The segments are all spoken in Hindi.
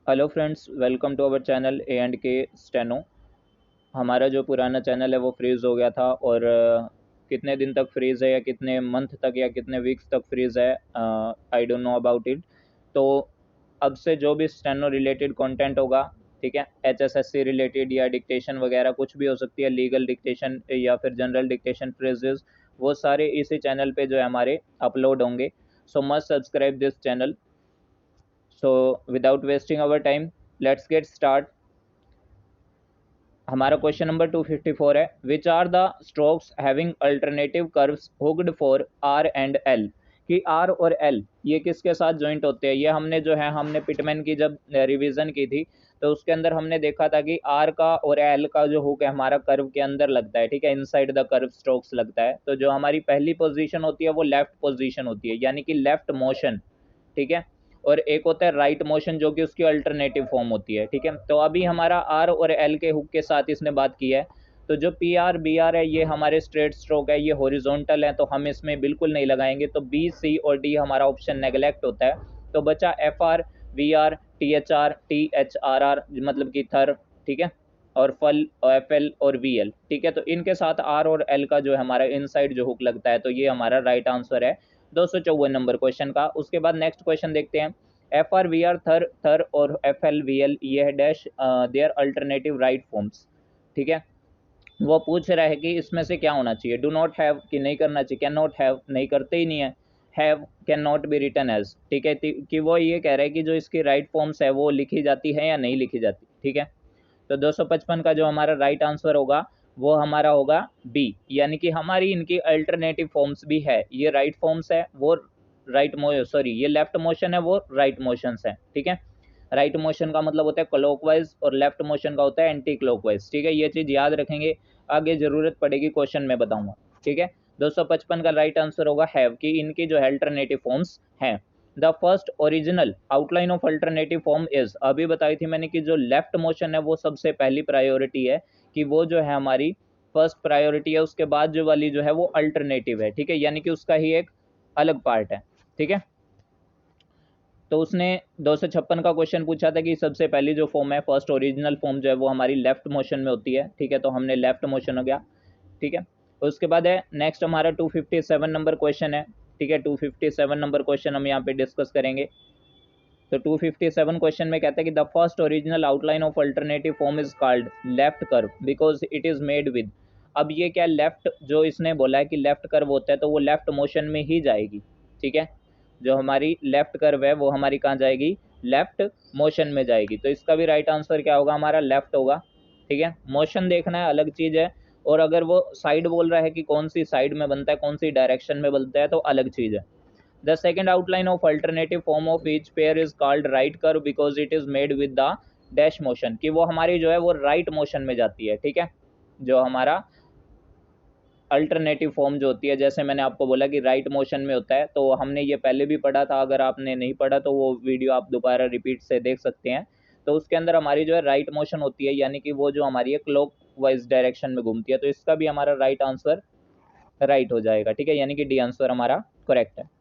Hello friends, welcome to our channel A and K steno. हमारा जो पुराना चैनल है वो फ्रीज़ हो गया था और कितने दिन तक फ्रीज़ है या कितने मंथ तक या कितने वीक्स तक फ्रीज़ है, I don't know about it. तो अब से जो भी स्टेनो रिलेटेड कंटेंट होगा, ठीक है, एचएसएससी रिलेटेड या डिक्टेशन वगैरह कुछ भी हो सकती है, लीगल डिक्टेशन या फिर जनरल डिक्टेशन फ्रेजेस, वो सारे इसी चैनल पे जो है हमारे अपलोड होंगे। So must subscribe this channel. So without wasting our time, let's get start. हमारा क्वेश्चन नंबर 254 है, which are the strokes having alternative curves hooked for R and L. कि आर और एल ये किसके साथ ज्वाइंट होते हैं? ये हमने जो है हमने पिटमैन की जब रिवीजन की थी तो उसके अंदर हमने देखा था कि आर का और एल का जो हुक है हमारा कर्व के अंदर लगता है, ठीक है, इनसाइड द कर्व स्ट्रोक्स लगता है। तो जो हमारी पहली पोजीशन होती है वो लेफ्ट पोजीशन होती है, यानी कि लेफ्ट मोशन, ठीक है। और एक होता है राइट मोशन जो कि उसकी अल्टरनेटिव फॉर्म होती है, ठीक है। तो अभी हमारा आर और एल के हुक के साथ इसने बात की है। तो जो पी आर बी आर है ये हमारे स्ट्रेट स्ट्रोक है, ये हॉरिजॉन्टल है, तो हम इसमें बिल्कुल नहीं लगाएंगे। तो बी सी और डी हमारा ऑप्शन नेगलेक्ट होता है। तो बचा F R V R T H R R, मतलब कि थर, ठीक है, और फल एफ एल और वी एल, ठीक है। तो इनके साथ आर और एल का जो है हमारा इनसाइड जो हुक लगता है, तो ये हमारा राइट आंसर है 254 नंबर क्वेश्चन का। उसके बाद नेक्स्ट क्वेश्चन देखते हैं। एफ आर वी आर थर थर और एफ एल वी एल ये है dash there alternative right forms, ठीक है। वो पूछ रहा है कि इसमें से क्या होना चाहिए। डू नॉट हैव कि नहीं करना चाहिए, कैन नॉट हैव नहीं करते ही नहीं है, have can not be written as, ठीक है, कि वो ये कह रहा है कि जो इसकी राइट फॉर्म्स है वो लिखी जाती है या नहीं लिखी जाती, ठीक है। तो 255 का जो हमारा राइट आंसर होगा वो हमारा होगा बी, यानी कि हमारी इनकी अल्टरनेटिव फॉर्म्स भी है। ये राइट फॉर्म्स है वो ये लेफ्ट मोशन है वो राइट मोशंस है, ठीक है। राइट मोशन का मतलब होता है क्लॉकवाइज और लेफ्ट मोशन का होता है एंटी क्लॉकवाइज, ठीक है। ये चीज याद रखेंगे, आगे जरूरत पड़ेगी क्वेश्चन में बताऊंगा, ठीक है। 255 का राइट आंसर होगा हैव, कि इनकी जो अल्टरनेटिव फॉर्म्स हैं। The first original outline of alternative form is, अभी बताई थी मैंने कि जो लेफ्ट मोशन है वो सबसे पहली प्रायोरिटी है, कि वो जो है हमारी फर्स्ट प्रायोरिटी है, उसके बाद जो वाली जो है वो अल्टरनेटिव है, ठीक है, यानी कि उसका ही एक अलग पार्ट है, ठीक है। तो उसने 256 का क्वेश्चन पूछा था कि सबसे पहली जो फॉर्म है फर्स्ट ओरिजिनल फॉर्म जो है वो हमारी लेफ्ट मोशन में होती है, ठीक है। तो हमने लेफ्ट मोशन हो गया, ठीक है। उसके बाद है नेक्स्ट हमारा 257 नंबर क्वेश्चन है, ठीक है। 257 नंबर क्वेश्चन हम यहाँ पे डिस्कस करेंगे। तो 257 क्वेश्चन में कहता है कि the first original outline of alternative form is called left curve because it is made with. अब ये क्या लेफ्ट जो इसने बोला है कि लेफ्ट कर्व होता है तो वो लेफ्ट मोशन में ही जाएगी, ठीक है। जो हमारी लेफ्ट कर्व है वो हमारी कहाँ जाएगी? लेफ्ट मोशन में जाएगी। तो इसका भी राइट आंसर क्या होगा? हमारा लेफ्ट होगा, ठीक है। मोशन देखना है अलग चीज है, और अगर वो साइड बोल रहा है कि कौन सी साइड में बनता है, कौन सी डायरेक्शन में बनता है, तो अलग चीज है। The second outline of alternative form of each pair is called right curve because it is made with the dash motion, कि वो हमारी जो है वो राइट मोशन में जाती है, ठीक है। जो हमारा अल्टरनेटिव फॉर्म जो होती है, जैसे मैंने आपको बोला कि राइट मोशन में होता है, तो हमने ये पहले भी पढ़ा था, अगर आपने नहीं पढ़ा तो वो वीडियो आप दोबारा रिपीट से देख सकते हैं। तो उसके अंदर हमारी जो है राइट मोशन होती है, यानी कि वो जो हमारी है क्लॉक वाइज डायरेक्शन में घूमती है। तो इसका भी हमारा राइट आंसर राइट हो जाएगा, ठीक है, यानी कि डी आंसर हमारा करेक्ट है।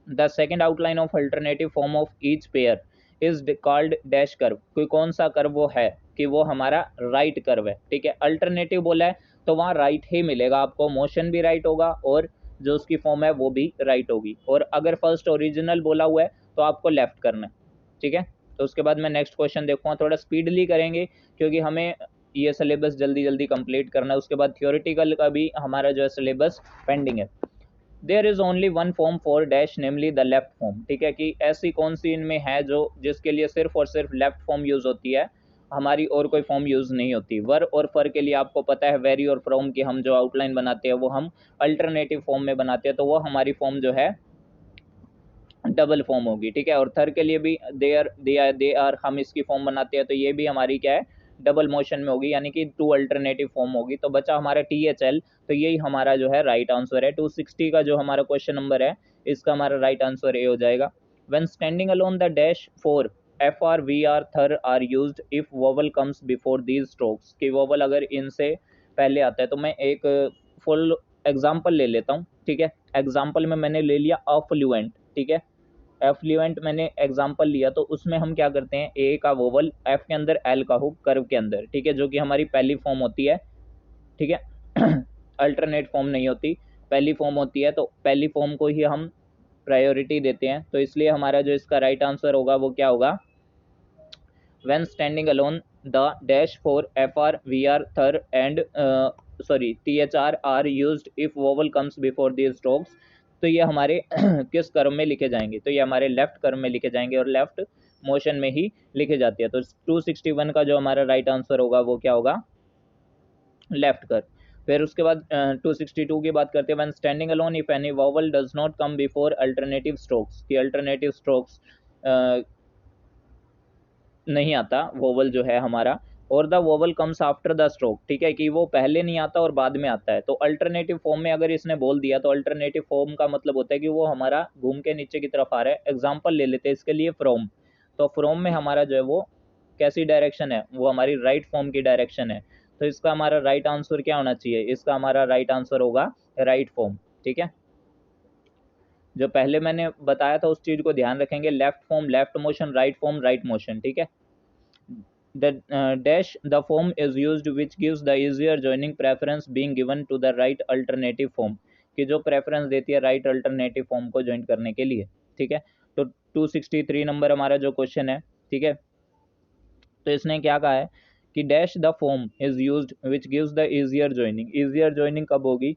The second outline of alternative form of each pair is called dash curve, कोई कौन सा कर्व वो है? कि वो हमारा राइट कर्व है, ठीक है। अल्टरनेटिव बोला है तो वहाँ राइट ही मिलेगा आपको, मोशन भी राइट होगा और जो उसकी फॉर्म है वो भी राइट होगी। और अगर फर्स्ट ओरिजिनल बोला हुआ है तो आपको लेफ्ट करना है, ठीक है। तो उसके बाद मैं नेक्स्ट क्वेश्चन देखूँगा, थोड़ा स्पीडली करेंगे क्योंकि हमें ये सिलेबस जल्दी जल्दी कंप्लीट करना है। उसके बाद थियोरिटिकल का भी हमारा जो है सिलेबस पेंडिंग है। There is only one form for dash namely the left form, ठीक है, कि ऐसी कौन सी इनमें है जो जिसके लिए सिर्फ और सिर्फ लेफ्ट फॉर्म यूज होती है, हमारी और कोई फॉर्म यूज नहीं होती। वर और फर के लिए आपको पता है वेरी और फ्रॉम की हम जो आउटलाइन बनाते हैं वो हम अल्टरनेटिव फॉर्म में बनाते हैं, तो वो हमारी फॉर्म जो है डबल फॉर्म होगी, ठीक है। और थर के लिए भी दे आर हम इसकी फॉर्म बनाते हैं, तो ये भी हमारी क्या है? डबल मोशन में होगी, यानी कि टू अल्टरनेटिव फॉर्म होगी। तो बचा हमारा टी एच एल, तो यही हमारा जो है राइट आंसर है। 260 का जो हमारा क्वेश्चन नंबर है इसका हमारा राइट आंसर ए हो जाएगा। When standing alone the dash for F R V R ther R used if vowel comes before these strokes, कि वोवल अगर इनसे पहले आता है। तो मैं एक फुल एग्जाम्पल ले लेता हूँ, ठीक है। एग्जाम्पल में मैंने ले लिया अफ्लुएंट, ठीक है। एफ्लुएंट मैंने एग्जांपल लिया, तो उसमें हम क्या करते हैं, ए का वोवल एफ के अंदर एल का हुक कर्व के अंदर, ठीक है, जो कि हमारी पहली फॉर्म होती है, ठीक है। अल्टरनेट फॉर्म नहीं होती, पहली फॉर्म होती है, तो पहली फॉर्म को ही हम प्रायोरिटी देते हैं, तो इसलिए हमारा जो इसका राइट आंसर होगा वो क्या होगा, when standing alone the dash for fr vr thir and thr are used if vowel comes before these strokes। तो ये हमारे किस क्रम में लिखे जाएंगे, तो ये हमारे लेफ्ट क्रम में लिखे जाएंगे और लेफ्ट मोशन में ही लिखे जाती है। तो 261 का जो हमारा राइट आंसर होगा वो क्या होगा, लेफ्ट कर। फिर उसके बाद 262 की बात करते हैं, when standing alone if any vowel does not come before alternative strokes, कि अल्टरनेटिव स्ट्रोक्स नहीं आता वोवल जो है हमारा, और the vowel comes after the stroke, ठीक है, कि वो पहले नहीं आता और बाद में आता है। तो अल्टरनेटिव फॉर्म में अगर इसने बोल दिया, तो अल्टरनेटिव फॉर्म का मतलब होता है कि वो हमारा घूम के नीचे की तरफ आ रहा है। एग्जाम्पल ले लेते हैं इसके लिए, फ्रॉम, तो फ्रॉम में हमारा जो है वो कैसी डायरेक्शन है, वो हमारी राइट फॉर्म की डायरेक्शन है। तो इसका हमारा राइट आंसर क्या होना चाहिए, इसका हमारा राइट आंसर होगा राइट फॉर्म, ठीक है। जो पहले मैंने बताया था उस चीज को ध्यान रखेंगे, left form left motion, right form right motion, ठीक है। The dash the form is used which gives the easier joining preference being given to the right alternative form, कि जो प्रेफरेंस देती है राइट अल्टरनेटिव फॉर्म को ज्वाइन करने के लिए, ठीक है। तो 263 नंबर हमारा जो क्वेश्चन है, ठीक है, तो इसने क्या कहा है कि dash the form is used which gives the easier joining. Easier joining कब होगी,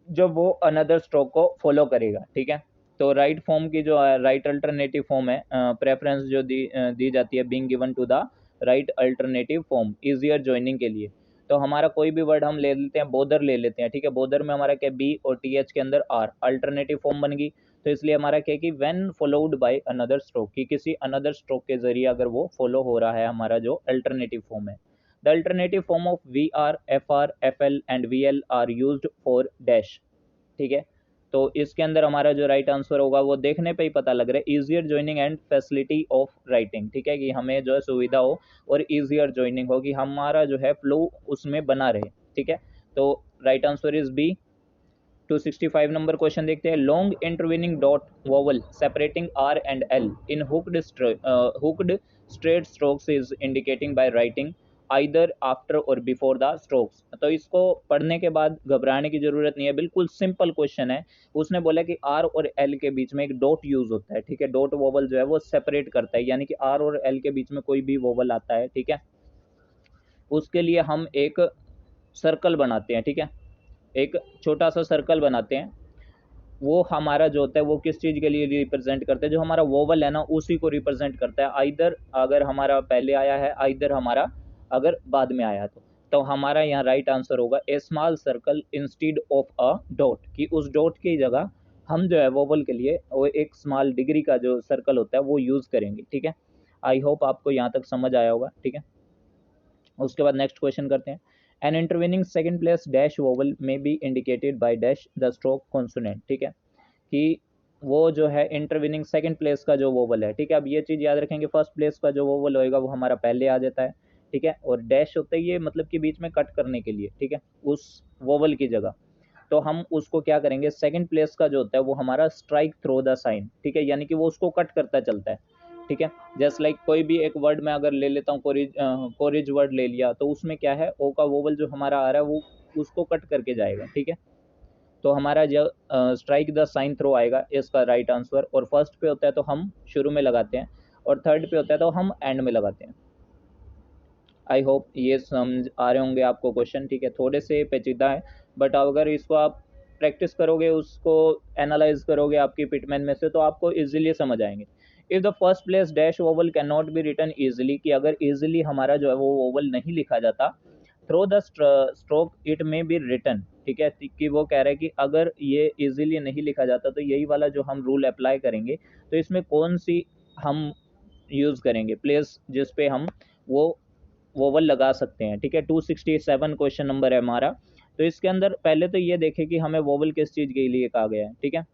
जब वो अनदर स्ट्रोक को फॉलो करेगा, ठीक है। तो राइट फॉर्म की जो राइट अल्टरनेटिव फॉर्म है, प्रेफरेंस जो दी जाती है being given to the right alternative form easier joining के लिए। तो हमारा कोई भी वर्ड हम ले लेते हैं, बोदर ले लेते हैं, ठीक है, बोदर में हमारा क्या, बी और टी एच के अंदर आर, अल्टरनेटिव फॉर्म बन गई। तो इसलिए हमारा क्या कि when followed by another stroke, कि किसी अनदर स्ट्रोक के जरिए अगर वो फॉलो हो रहा है हमारा जो अल्टरनेटिव फॉर्म है। The alternative form of V R F L and V L are used for dash, ठीक है। तो इसके अंदर हमारा जो राइट आंसर होगा वो देखने पे ही पता लग रहा है, easier joining and facility of writing, ठीक है, कि हमें जो है सुविधा हो और इजियर ज्वाइनिंग हो, कि हमारा जो है फ्लो उसमें बना रहे, ठीक है। तो right answer is B. 265 number question देखते हैं, long intervening dot vowel separating R and L in hooked straight strokes is indicating by writing either after और बिफोर द स्ट्रोक्स। तो इसको पढ़ने के बाद घबराने की जरूरत नहीं है, बिल्कुल सिंपल क्वेश्चन है। उसने बोला कि आर और एल के बीच में एक डॉट यूज होता है, ठीक है, डॉट वोवल जो है वो सेपरेट करता है, यानी कि आर और एल के बीच में कोई भी वोवल आता है, ठीक है, उसके लिए हम एक सर्कल बनाते हैं, ठीक है, एक छोटा सा सर्कल बनाते हैं। वो हमारा जो होता है वो किस चीज़ के लिए रिप्रेजेंट करता है, जो हमारा वोवल है ना उसी को रिप्रेजेंट करता है, आइदर अगर हमारा पहले आया है, आइदर हमारा अगर बाद में आया तो हमारा यहाँ राइट आंसर होगा a small circle instead of a dot, कि उस डॉट की जगह हम जो है वोवल के लिए वो एक स्मॉल डिग्री का जो सर्कल होता है वो यूज़ करेंगे, ठीक है। आई होप आपको यहाँ तक समझ आया होगा, ठीक है। उसके बाद नेक्स्ट क्वेश्चन करते हैं, an intervening second place dash vowel may be indicated by dash the stroke consonant, ठीक है, कि वो जो है इंटरवीनिंग सेकंड प्लेस का जो वोवल है, ठीक है। अब ये चीज़ याद रखेंगे, फर्स्ट प्लेस का जो वोवल होएगा वो हमारा पहले आ जाता है, ठीक है, और डैश होता है ये मतलब कि बीच में कट करने के लिए, ठीक है, उस वोवल की जगह। तो हम उसको क्या करेंगे, सेकंड प्लेस का जो होता है वो हमारा स्ट्राइक थ्रो द साइन, ठीक है, यानी कि वो उसको कट करता चलता है, ठीक है। जस्ट लाइक कोई भी एक वर्ड में अगर ले लेता हूँ, कोरिज वर्ड ले लिया, तो उसमें क्या है, ओ का वोवल जो हमारा आ रहा है वो उसको कट करके जाएगा, ठीक है। तो हमारा जो स्ट्राइक द साइन थ्रो आएगा इसका राइट आंसर, और फर्स्ट पे होता है तो हम शुरू में लगाते हैं, और थर्ड पे होता है तो हम एंड में लगाते हैं। आई होप ये समझ आ रहे होंगे आपको क्वेश्चन, ठीक है, थोड़े से पेचीदा है, बट अगर इसको आप प्रैक्टिस करोगे, उसको एनालाइज करोगे आपकी पिटमैन में से, तो आपको इजीली समझ आएंगे। If the first place dash vowel can not be written easily, कि अगर इजीली हमारा जो है वो वोवल नहीं लिखा जाता, through the stroke it may be written, ठीक है, कि वो कह रहा है कि अगर ये इजीली नहीं लिखा जाता तो यही वाला जो हम रूल अप्लाई करेंगे, तो इसमें कौन सी हम यूज़ करेंगे प्लेस जिस पे हम वो वोवल लगा सकते हैं, ठीक है। 267 क्वेश्चन नंबर है हमारा। तो इसके अंदर पहले तो ये देखें कि हमें वोवल किस चीज़ के लिए कहा गया है, ठीक है।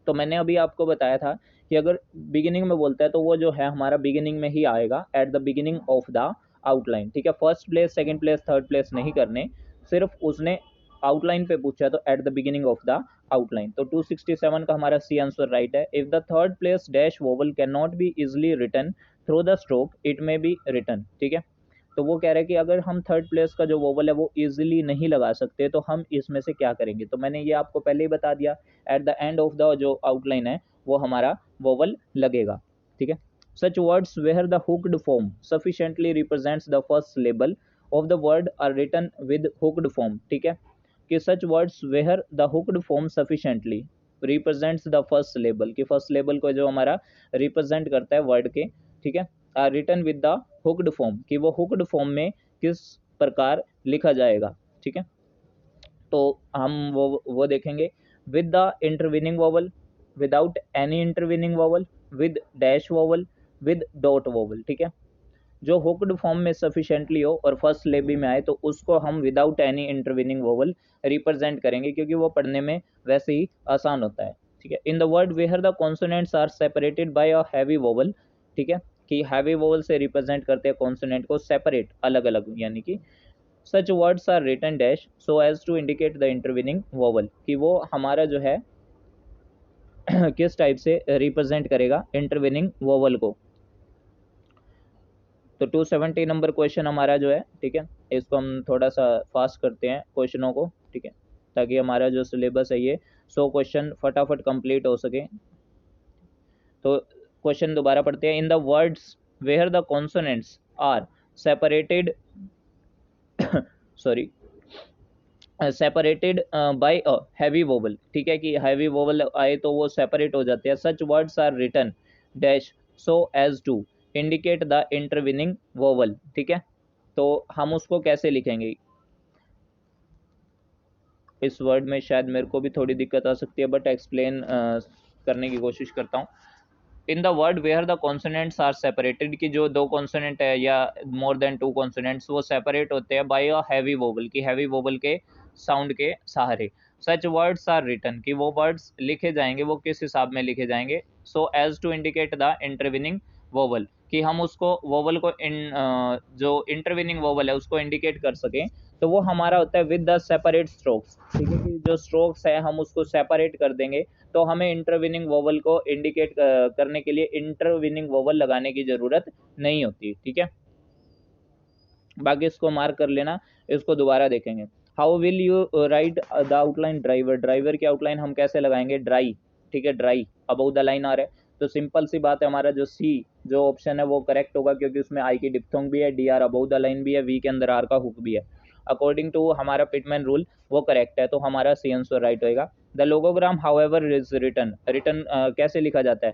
तो मैंने अभी आपको बताया था कि अगर बिगिनिंग में बोलता है तो वो जो है हमारा बिगिनिंग में ही आएगा, at the beginning of the outline, ठीक है। First place second place third place नहीं करने, सिर्फ उसने आउटलाइन पे पूछा है तो at the beginning of the outline. तो 267 का हमारा सी आंसर राइट है। If the third place dash vowel can not be easily written through the stroke it may be written, ठीक है। तो वो कह रहा है कि अगर हम थर्ड प्लेस का जो वोवल है वो इजीली नहीं लगा सकते तो हम इसमें से क्या करेंगे। तो मैंने ये आपको पहले ही बता दिया, at the end of the जो आउटलाइन है वो हमारा वोवल लगेगा, ठीक है। Such words where the hooked form sufficiently represents the first label of the word are written with hooked form, ठीक है। कि such words where the hooked form sufficiently represents the first label, कि फर्स्ट लेबल को जो हमारा रिप्रेजेंट करता है वर्ड के, ठीक है, are written with the hooked form, कि वो हुक्ड फॉर्म में किस प्रकार लिखा जाएगा, ठीक है। तो हम वो देखेंगे with the intervening vowel, without any intervening vowel, with dash vowel, with dot vowel, ठीक है। जो हुक्ड फॉर्म में सफिशिएंटली हो और फर्स्ट लेबी में आए तो उसको हम without any intervening vowel represent करेंगे, क्योंकि वो पढ़ने में वैसे ही आसान होता है, ठीक है। In the word where the consonants are separated by a heavy vowel, ठीक है, कि हैवी वोवल से रिप्रेजेंट करते हैं कॉन्सोनेंट को सेपरेट, अलग अलग, यानी कि such words are written dash so as to indicate the intervening vowel, कि वो हमारा जो है किस टाइप से रिप्रेजेंट करेगा इंटरवीनिंग वोवल को। तो 270 नंबर क्वेश्चन हमारा जो है, ठीक है, इसको हम थोड़ा सा फास्ट करते हैं क्वेश्चनों को, ठीक है, ताकि हमारा जो सिलेबस है ये 100 क्वेश्चन फटाफट कंप्लीट हो सके। तो क्वेश्चन दोबारा पढ़ते हैं। In the words where the consonants are separated sorry separated by a heavy vowel, ठीक है, कि हैवी वोवल आए तो वो सेपरेट हो जाते हैं। Such words are written dash so as to indicate the intervening vowel, ठीक है। तो हम उसको कैसे लिखेंगे, इस वर्ड में शायद मेरे को भी थोड़ी दिक्कत आ सकती है, बट एक्सप्लेन करने की कोशिश करता हूँ। In the word where the consonants are separated, की जो दो कॉन्सोनेंट है या मोर देन टू कॉन्सोनेंट्स वो सेपरेट होते हैं बाय अ हैवी वोवल, की हैवी वोवल के साउंड के सहारे। सच वर्ड्स आर रिटन, कि वो वर्ड्स लिखे जाएंगे, वो किस हिसाब में लिखे जाएंगे, so as to indicate the intervening vowel, कि हम उसको वोवल को जो इंटरविनिंग वोवल है उसको इंडिकेट कर सकें। तो वो हमारा होता है विद द सेपरेट स्ट्रोक्स, ठीक है, कि जो स्ट्रोक्स है हम उसको सेपरेट कर देंगे, तो हमें इंटरविनिंग वोवल को इंडिकेट करने के लिए इंटरविनिंग वोवल लगाने की जरूरत नहीं होती, ठीक है। बाकी इसको मार्क कर लेना, इसको दोबारा देखेंगे। How will you write the outline driver, driver की आउटलाइन हम कैसे लगाएंगे, ड्राई, ठीक है, ड्राई अबव द लाइन आ रहा है, तो सिंपल सी बात है, हमारा जो सी जो ऑप्शन है वो करेक्ट होगा, क्योंकि उसमें आई की डिप्थोंग भी है, D R above the line भी है, वी के अंदर आर का हुक भी है, अकॉर्डिंग टू हमारा पिटमैन रूल वो करेक्ट है, तो हमारा सी आंसर राइट होएगा। The logogram however is written, written कैसे लिखा जाता है,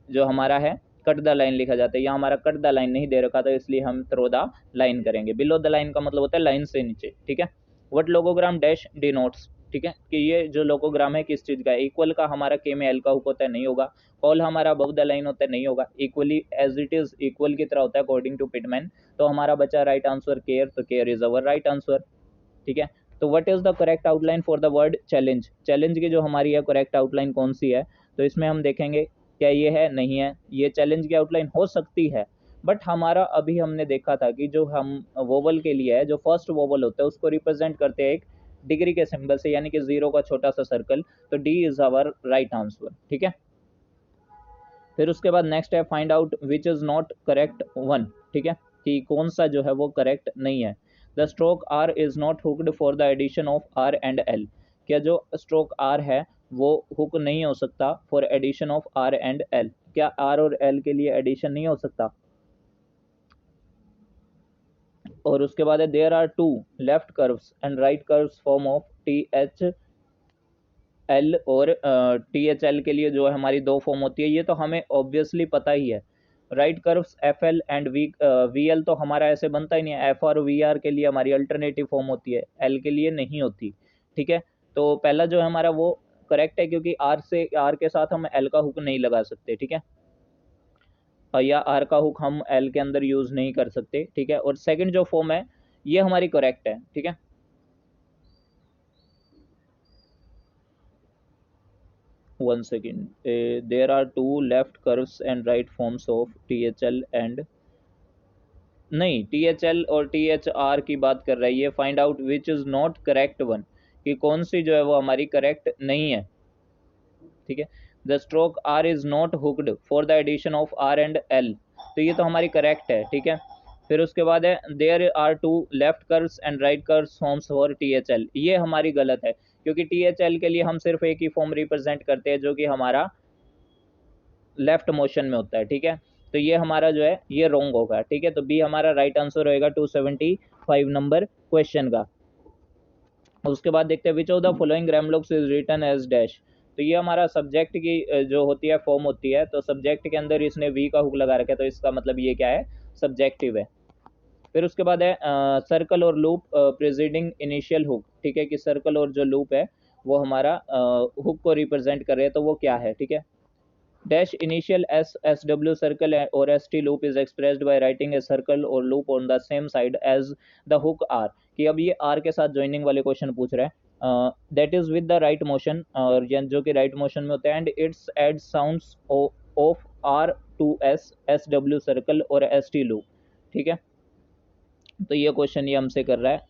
जो हमारा है कट द लाइन लिखा जाता है, यहाँ हमारा कट द लाइन नहीं दे रखा था, इसलिए हम थ्रो द लाइन करेंगे। बिलो द लाइन का मतलब होता है लाइन से नीचे, ठीक है। वट लोगोग्राम डैश डिनोट्स, ठीक है, कि ये जो लोगोग्राम है किस चीज का है, इक्वल का हमारा के में एल का हुक होता है, नहीं होगा। ऑल हमारा अबव द लाइन होता है, नहीं होगा। Equally as it is equal की तरह होता है अकॉर्डिंग टू पिटमैन, तो हमारा बचा राइट आंसर केयर, तो care is our right answer, ठीक है। तो what is the correct outline for the word challenge, challenge की जो हमारी है करेक्ट आउटलाइन कौन सी है, तो इसमें हम देखेंगे क्या ये है, नहीं है, ये चैलेंज की आउटलाइन हो सकती है, बट हमारा अभी हमने देखा था कि जो हम वोवल के लिए है, जो फर्स्ट वोवल होता है उसको रिप्रेजेंट करते हैं एक डिग्री के सिंबल से, यानी कि जीरो का छोटा सा सर्कल, तो D is our right answer, ठीक है। फिर उसके बाद नेक्स्ट है find out which is not correct one, ठीक है, कि कौन सा जो है वो करेक्ट नहीं है। The stroke R is not hooked for the addition of R and L, क्या जो स्ट्रोक आर है वो हुक नहीं हो सकता for addition of R and L, क्या आर और एल के लिए एडिशन नहीं हो सकता। और उसके बाद है there are two left curves and right curves form of T H L, और टी एच एल के लिए जो है हमारी दो फॉर्म होती है, ये तो हमें ऑब्वियसली पता ही है। Right curves F L and V L तो हमारा ऐसे बनता ही नहीं है, एफ और वी आर के लिए हमारी अल्टरनेटिव फॉर्म होती है, एल के लिए नहीं होती, ठीक है। तो पहला जो है हमारा वो करेक्ट है, क्योंकि आर से आर के साथ हम एल का हुक नहीं लगा सकते, ठीक है, या आर का हुक हम एल के अंदर यूज नहीं कर सकते, ठीक है। और सेकंड जो फॉर्म है ये हमारी करेक्ट है, ठीक है। One second. There are two left curves and right forms of THL and नहीं, THL और THR की बात कर रहा है ये, find out which is not correct one, कि कौन सी जो है वो हमारी करेक्ट नहीं है, ठीक है। The stroke R is not hooked for the addition of R and L, तो ये तो हमारी करेक्ट है, ठीक है। फिर उसके बाद है there are two left curves and right curves forms for T H L, ये हमारी गलत है, क्योंकि टी एच एल के लिए हम सिर्फ एक ही फॉर्म रिप्रेजेंट करते हैं जो कि हमारा लेफ्ट मोशन में होता है, ठीक है। तो ये हमारा जो है ये रॉन्ग होगा, ठीक है। तो बी हमारा राइट आंसर होएगा 275 नंबर क्वेश्चन का। उसके बाद देखते हैं which of the following grammalogues is written as dash, तो ये हमारा सब्जेक्ट की जो होती है फॉर्म होती है, तो सब्जेक्ट के अंदर इसने वी का हुक लगा रखा है, तो इसका मतलब ये क्या है, सब्जेक्टिव है। फिर उसके बाद है सर्कल और लूप प्रेसिडिंग इनिशियल हुक, ठीक है, कि सर्कल और जो लूप है वो हमारा हुक को रिप्रेजेंट कर रहे हैं, तो वो क्या है, ठीक है। Dash initial SW circle or ST loop is expressed by writing a circle or loop on the same side as the hook R, कि अब ये R के साथ ज्वाइनिंग वाले क्वेश्चन पूछ रहे हैं, that is with the right motion, और जो कि राइट मोशन में होता है, and it's add sounds of R to S W circle और ST लूप, ठीक है। तो ये क्वेश्चन ये हमसे कर रहा है,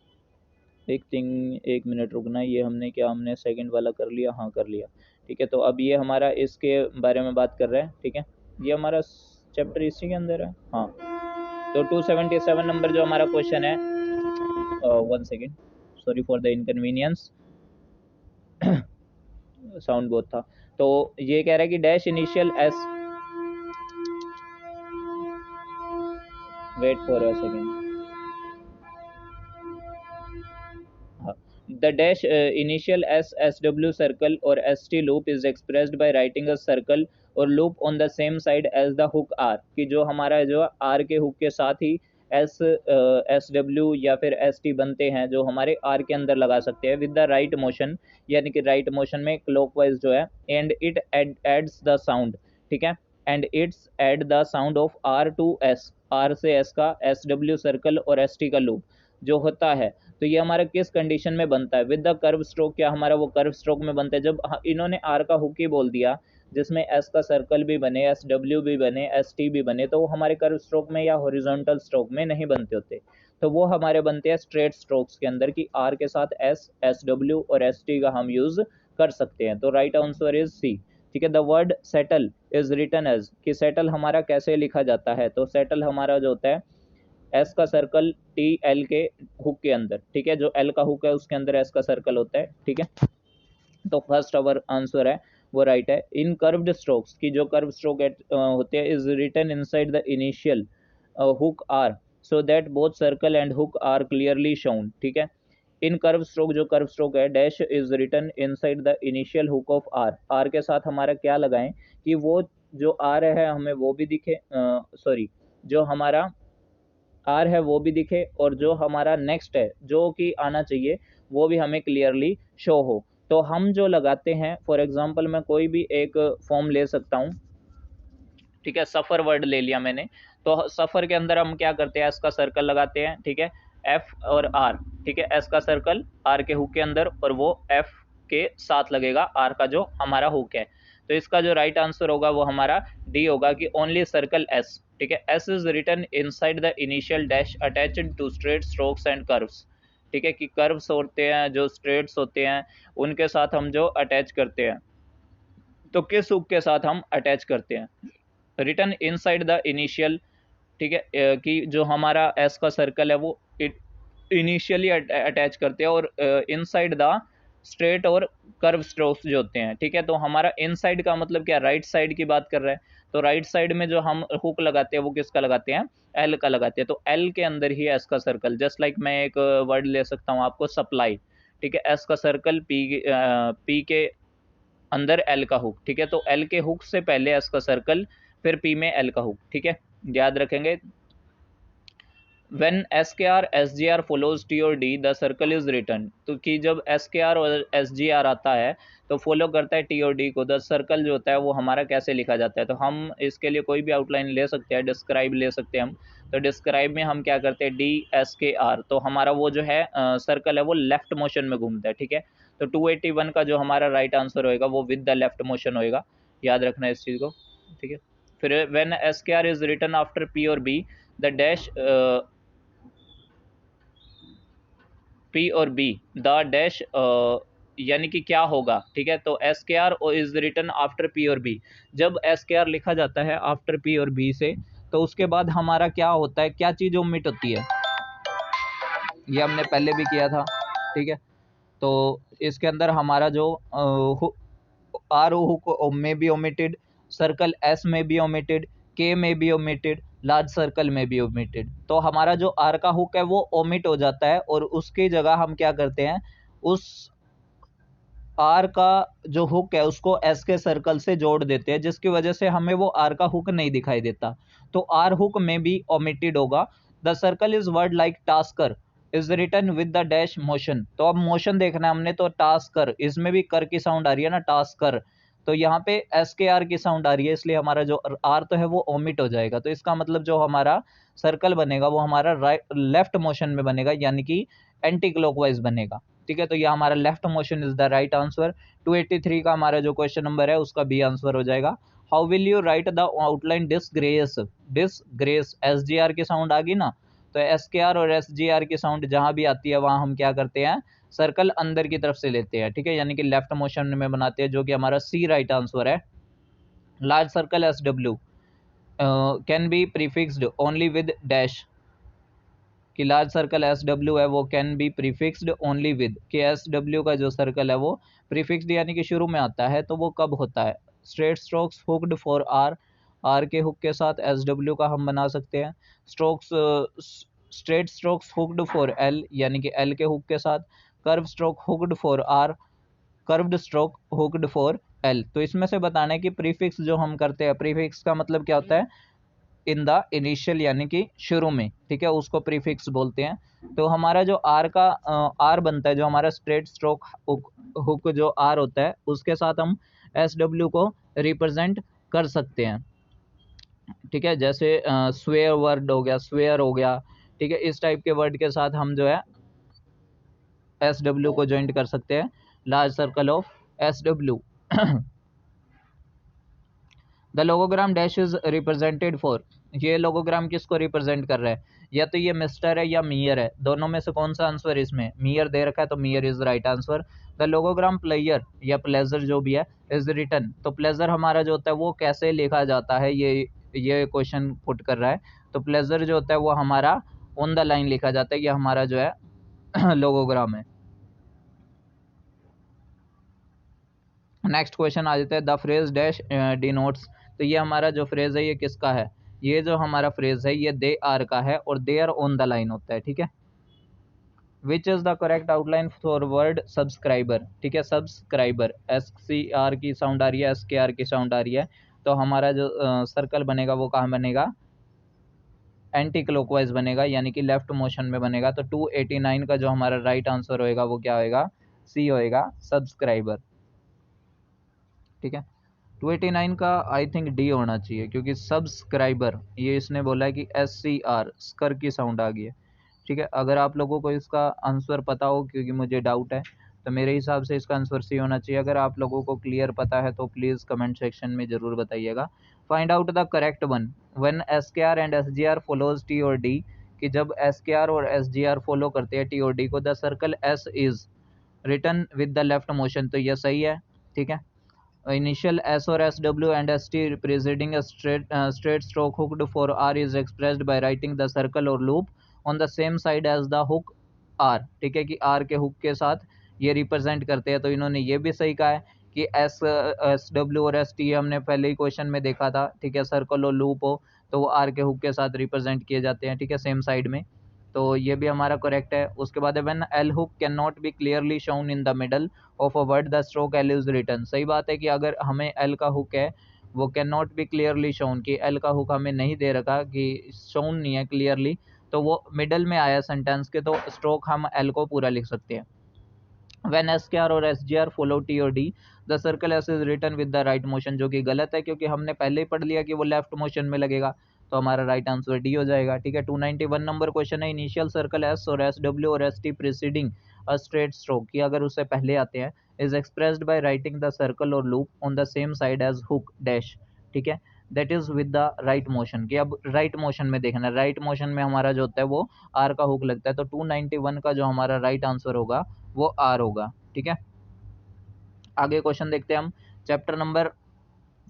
एक मिनट रुकना, ये हमने क्या, हमने सेकंड वाला कर लिया, हाँ कर लिया, ठीक है। तो अब ये हमारा इसके बारे में बात कर रहा है, ठीक है, ये हमारा चैप्टर इसी के अंदर है, हाँ। तो 277 नंबर जो हमारा क्वेश्चन है, 1 second, sorry for the inconvenience, sound बहुत था। तो ये कह रहा है कि dash initial S, wait for a second, the dash initial SW circle or ST loop is expressed by writing a circle और loop on the same side as the hook R, कि जो हमारा जो R के हुक के साथ ही SW या फिर ST बनते हैं, जो हमारे R के अंदर लगा सकते हैं विद द राइट मोशन, यानी कि राइट मोशन में क्लॉकवाइज जो है, and it adds the sound, ठीक है, and it's add the sound of R to S, R से S का SW सर्कल और ST का लूप जो होता है, तो ये हमारा किस कंडीशन में बनता है, विद द कर्व स्ट्रोक, क्या हमारा वो कर्व स्ट्रोक में बनता है, जब इन्होंने आर का हुक ही बोल दिया जिसमें एस का सर्कल भी बने, एस डब्ल्यू भी बने, एस टी भी बने, तो वो हमारे कर्व स्ट्रोक में या हॉरिजॉन्टल स्ट्रोक में नहीं बनते होते, तो वो हमारे बनते हैं स्ट्रेट स्ट्रोक्स के अंदर, कि आर के साथ एस, एस डब्ल्यू और एस टी का हम यूज कर सकते हैं। तो राइट आंसर इज सी, ठीक है। The word settle is written as, कि सेटल हमारा कैसे लिखा जाता है, तो सेटल हमारा जो होता है एस का सर्कल टी एल के हुक के अंदर, ठीक है, जो एल का हुक है उसके अंदर एस का सर्कल होता है, ठीक है। तो फर्स्ट अवर आंसर है वो राइट है। इन कर्व्ड स्ट्रोक्स, की जो कर्व स्ट्रोक होते हैं, is written inside the initial hook R so that both circle and hook are clearly shown, ठीक है। इन कर्व स्ट्रोक, जो कर्व स्ट्रोक है, dash is written inside the initial hook of R, R के साथ हमारा क्या लगाएं कि वो जो आर है हमें वो भी दिखे, सॉरी, जो हमारा आर है वो भी दिखे, और जो हमारा नेक्स्ट है जो कि आना चाहिए वो भी हमें क्लियरली शो हो। तो हम जो लगाते हैं, फॉर एग्जांपल मैं कोई भी एक फॉर्म ले सकता हूँ, ठीक है, सफ़र वर्ड ले लिया मैंने, तो सफ़र के अंदर हम क्या करते हैं, एस का सर्कल लगाते हैं, ठीक है, एफ और आर, ठीक है, एस का सर्कल आर के हुक के अंदर और वो एफ के साथ लगेगा आर का जो हमारा हुक है। तो इसका जो राइट आंसर होगा वो हमारा डी होगा, कि ओनली सर्कल एस, ठीक है, S is written inside the initial dash attached to straight strokes and curves, ठीक है, कि कर्व्स होते हैं जो स्ट्रेट्स होते हैं उनके साथ हम जो अटैच करते हैं, तो किस हुक के साथ हम अटैच करते हैं, रिटन इनसाइड द इनिशियल, ठीक है, कि जो हमारा एस का सर्कल है वो इनिशियली अटैच करते हैं, और इनसाइड द स्ट्रेट और कर्व स्ट्रोक्स जो होते हैं, ठीक है। तो हमारा इनसाइड का मतलब क्या, राइट साइड की बात कर रहे हैं, तो राइट साइड में जो हम हुक लगाते हैं वो किसका लगाते हैं, एल का लगाते हैं, तो एल के अंदर ही एस का सर्कल, जस्ट लाइक मैं एक वर्ड ले सकता हूँ आपको, सप्लाई, ठीक है, एस का सर्कल पी के अंदर एल का हुक, ठीक है, तो एल के हुक से पहले एस का सर्कल, फिर पी में एल का हुक, ठीक है, याद रखेंगे। व्हेन एस के R S G R follows T और D the circle is written, तो कि जब एस के आर और एस जी आर आता है तो फॉलो करता है टी और डी को, द सर्कल जो होता है वो हमारा कैसे लिखा जाता है, तो हम इसके लिए कोई भी आउटलाइन ले सकते हैं, डिस्क्राइब ले सकते हैं हम, तो डिस्क्राइब में हम क्या करते हैं, डी एस के आर, तो हमारा वो जो है सर्कल है वो लेफ्ट मोशन में घूमता है, ठीक है। तो 281 का जो हमारा राइट आंसर होएगा वो विद द लेफ्ट मोशन होएगा, याद रखना इस चीज़ को, ठीक है। फिर व्हेन एस के R is written after P और B the dash P or B, the dash यानी कि क्या होगा, ठीक है। तो एस के R is written after P और बी। जब एस के आर लिखा जाता है आफ्टर पी और बी से, तो उसके बाद हमारा क्या होता है, क्या चीज़ ओमिट होती है, ये हमने पहले भी किया था, ठीक है। तो इसके अंदर हमारा जो आर हुक में बी ओमिटेड, सर्कल एस में बी ओमिटेड, के में बी ओमिटेड, लार्ज सर्कल में बी ओमिटेड। तो हमारा जो आर का हुक है वो ओमिट हो जाता है और उसकी जगह हम क्या करते हैं, उस आर का जो हुक है उसको एस के सर्कल से जोड़ देते हैं, जिसकी वजह से हमें वो आर का हुक नहीं दिखाई देता। तो आर हुक में भी ओमिटेड होगा। The circle is word like tasker is written with the dash motion. तो अब मोशन देखना है हमने, तो टास्कर, इसमें भी कर की साउंड आ रही है ना, टास्कर। तो यहाँ पे एस के आर की साउंड आ रही है, इसलिए हमारा जो आर तो है वो ओमिट हो जाएगा। तो इसका मतलब जो हमारा सर्कल बनेगा वो हमारा राइट लेफ्ट मोशन में बनेगा, यानी कि एंटी क्लॉकवाइज बनेगा, ठीक है। तो ये हमारा left motion is the right answer. 283 का हमारा जो क्वेश्चन नंबर है उसका बी आंसर हो जाएगा। How will you write the outline disgrace, disgrace S G R की साउंड आ गई ना, तो एस के आर और एस जी आर की साउंड जहां भी आती है वहां हम क्या करते हैं, सर्कल अंदर की तरफ से लेते हैं, ठीक है, यानी कि लेफ्ट मोशन में बनाते हैं, जो कि हमारा सी राइट आंसर है। Large circle S W can be prefixed only with dash, कि लार्ज सर्कल एस डब्ल्यू है वो can be prefixed only with, कि एस डब्ल्यू का जो सर्कल है वो प्रीफिक्स्ड यानी कि शुरू में आता है, तो वो कब होता है। Straight strokes hooked for R, R के हुक के साथ एस डब्ल्यू का हम बना सकते हैं। Strokes straight strokes hooked for L, यानी कि एल के हुक के साथ। Curve stroke hooked for R, curved stroke hooked for L. तो इसमें से बताना है कि प्रीफिक्स जो हम करते हैं, प्रीफिक्स का मतलब क्या होता है, इन द इनिशियल यानी कि शुरू में, ठीक है, उसको प्रीफिक्स बोलते हैं। तो हमारा जो आर का आर बनता है, जो हमारा स्ट्रेट स्ट्रोक हुक जो आर होता है उसके साथ हम एस डब्ल्यू को रिप्रेजेंट कर सकते हैं, ठीक है। जैसे स्वेयर वर्ड हो गया, स्वेयर हो गया, ठीक है, इस टाइप के वर्ड के साथ हम जो है एस डब्ल्यू को ज्वाइंट कर सकते हैं, large circle of S W. The logogram dash is represented for, ये लोगोग्राम किसको रिप्रेजेंट कर रहा है, या तो ये मिस्टर है या मियर है, दोनों में से कौन सा आंसर इसमें, मियर दे रखा है तो mere is right answer. The logogram player या प्लेजर जो भी है इज रिटन, तो प्लेजर हमारा जो होता है वो कैसे लिखा जाता है, ये क्वेश्चन पुट कर रहा है। तो प्लेजर जो होता है वो हमारा ऑन द लाइन लिखा जाता है, ये हमारा जो है लोगोग्राम है। नेक्स्ट क्वेश्चन आ जाता है, द फ्रेज डैश डिनोट्स, तो ये हमारा जो फ्रेज है ये किसका है, ये जो हमारा फ्रेज है ये दे आर का है और they are on the line होता है, ठीक है। Which is the correct outline for word subscriber, ठीक है, सब्सक्राइबर एस सी आर की साउंड आ रही है, एस के आर की साउंड आ रही है। तो हमारा जो सर्कल बनेगा वो कहाँ बनेगा, एंटी क्लॉकवाइज बनेगा, यानी कि लेफ्ट मोशन में बनेगा। तो 289 का जो हमारा राइट आंसर होएगा वो क्या होएगा, सी होएगा, सब्सक्राइबर, ठीक है। 289 का आई थिंक डी होना चाहिए, क्योंकि सब्सक्राइबर ये इसने बोला है कि एस सी आर स्कर की साउंड आ गई है, ठीक है। अगर आप लोगों को इसका आंसर पता हो, क्योंकि मुझे डाउट है, तो मेरे हिसाब से इसका आंसर सी होना चाहिए। अगर आप लोगों को क्लियर पता है तो प्लीज़ कमेंट सेक्शन में ज़रूर बताइएगा। Find out the correct one when S के R and S G R follows T और डी, कि जब एस के आर और एस जी आर फॉलो करते हैं टी और डी को, the circle S is written with the left motion, तो यह सही है, ठीक है। Initial S or SW and ST preceding a straight stroke hooked for R is expressed by writing the circle or loop on the same side as the hook R, ठीक है, कि R के हुक के साथ ये रिप्रेजेंट करते हैं। तो इन्होंने ये भी सही कहा है कि एस डब्ल्यू और एस टी हमने पहले ही क्वेश्चन में देखा था, ठीक है, सर्कल और लूप हो तो वो आर के हुक के साथ रिप्रेजेंट किए जाते हैं, ठीक है, सेम साइड में। तो ये भी हमारा करेक्ट है। उसके बाद है when L hook can not be clearly shown in the middle of a word the stroke L is written, सही बात है कि अगर हमें एल का हुक है वो can not be clearly shown, कि एल का हुक हमें नहीं दे रखा, कि शोन नहीं है क्लियरली, तो वो मिडल में आया सेंटेंस के, तो स्ट्रोक हम एल को पूरा लिख सकते हैं। when SKR और SGR follow T और D, the circle S is written with the right motion, जो कि गलत है क्योंकि हमने पहले ही पढ़ लिया कि वो लेफ्ट मोशन में लगेगा, तो हमारा राइट आंसर डी हो जाएगा, ठीक है। 291 नंबर क्वेश्चन है, इनिशियल सर्कल एस और एस डब्ल्यू और S T preceding a straight stroke, कि अगर उससे पहले आते हैं, is expressed by writing the circle और loop on the same side as hook dash, ठीक है, that is with the right motion, कि अब राइट मोशन में देखना, राइट मोशन में हमारा जो होता है वो आर का हुक लगता है। तो 291 का जो हमारा राइट आंसर होगा वो आर होगा, ठीक है। आगे क्वेश्चन देखते हैं हम। चैप्टर नंबर